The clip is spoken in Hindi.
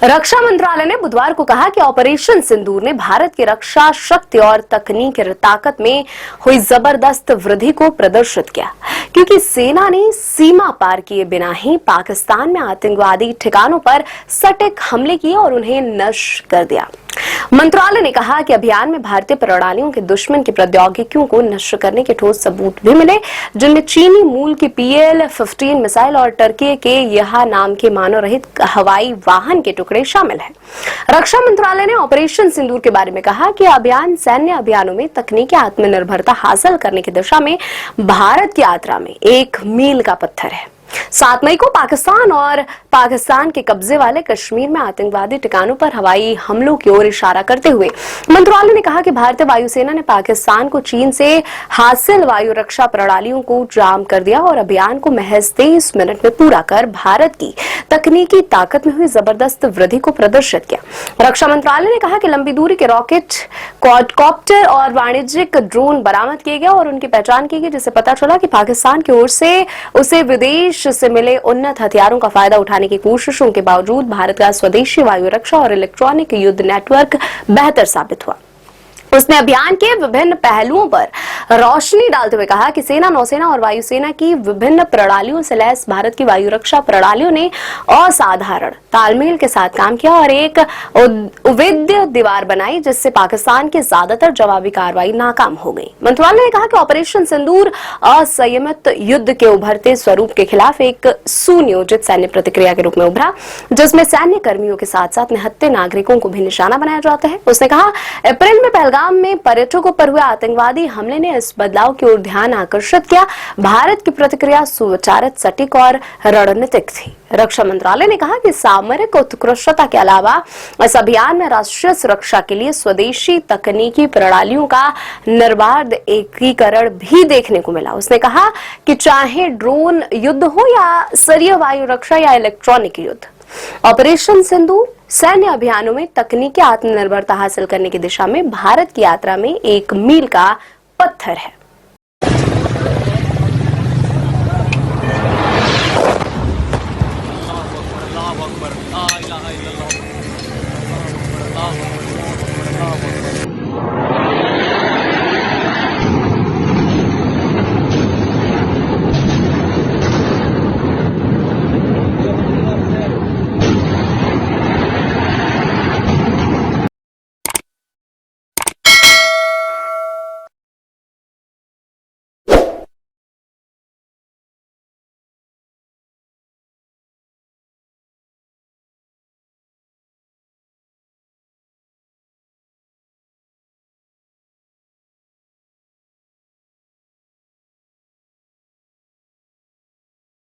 रक्षा मंत्रालय ने बुधवार को कहा कि ऑपरेशन सिंदूर ने भारत की रक्षा शक्ति और तकनीकी ताकत में हुई जबरदस्त वृद्धि को प्रदर्शित किया, क्योंकि सेना ने सीमा पार किए बिना ही पाकिस्तान में आतंकवादी ठिकानों पर सटीक हमले किए और उन्हें नष्ट कर दिया। मंत्रालय ने कहा कि अभियान में भारतीय प्रणालियों के दुश्मन की प्रौद्योगिकियों को नष्ट करने के ठोस सबूत भी मिले, जिनमें चीनी मूल की PL-15 मिसाइल और टर्की के यहा नाम के मानव रहित हवाई वाहन के टुकड़े शामिल हैं। रक्षा मंत्रालय ने ऑपरेशन सिंदूर के बारे में कहा कि अभियान सैन्य अभियानों में तकनीकी आत्मनिर्भरता हासिल करने की दिशा में भारत की यात्रा में एक मील का पत्थर है। 7 मई को पाकिस्तान और पाकिस्तान के कब्जे वाले कश्मीर में आतंकवादी ठिकानों पर हवाई हमलों की ओर इशारा करते हुए मंत्रालय ने कहा कि भारतीय वायुसेना ने पाकिस्तान को चीन से हासिल वायु रक्षा प्रणालियों को जाम कर दिया और अभियान को महज 23 मिनट में पूरा कर भारत की तकनीकी ताकत में हुई जबरदस्त वृद्धि को प्रदर्शित किया। रक्षा मंत्रालय ने कहा कि लंबी दूरी के रॉकेट, क्वाडकॉप्टर और वाणिज्यिक ड्रोन बरामद किए गए और उनकी पहचान की गई, जिससे पता चला कि पाकिस्तान की ओर से उसे विदेश से मिले उन्नत हथियारों का फायदा उठाने की कोशिशों के बावजूद भारत का स्वदेशी वायु रक्षा और इलेक्ट्रॉनिक युद्ध नेटवर्क बेहतर साबित हुआ। उसने अभियान के विभिन्न पहलुओं पर रोशनी डालते हुए कहा कि सेना, नौसेना और वायुसेना की विभिन्न प्रणालियों से लैस भारत की वायु रक्षा प्रणालियों ने असाधारण तालमेल के साथ काम किया और एक अविद्य दीवार बनाई, जिससे पाकिस्तान की ज्यादातर जवाबी कार्रवाई नाकाम हो गई। मंत्रालय ने कहा कि ऑपरेशन सिंदूर असंयमित युद्ध के उभरते स्वरूप के खिलाफ एक सुनियोजित सैन्य प्रतिक्रिया के रूप में उभरा, जिसमें सैन्य कर्मियों के साथ साथ निहत्थे नागरिकों को भी निशाना बनाया जाता है। उसने कहा, अप्रैल में पहलगाम में पर्यटकों पर हुए आतंकवादी हमले ने इस बदलाव की ओर ध्यान आकर्षित किया। भारत की प्रतिक्रिया सुविचारित, सटीक और रणनीतिक थी। रक्षा मंत्रालय ने कहा कि सामरिक उत्कृष्टता के अलावा इस अभियान में राष्ट्रीय सुरक्षा के लिए स्वदेशी तकनीकी प्रणालियों का निर्बाध एकीकरण भी देखने को मिला। उसने कहा कि चाहे ड्रोन युद्ध हो या स्तरीय वायु रक्षा या इलेक्ट्रॉनिक युद्ध, ऑपरेशन सिंदूर सैन्य अभियानों में तकनीकी आत्मनिर्भरता हासिल करने की दिशा में भारत की यात्रा में एक मील का पत्थर है।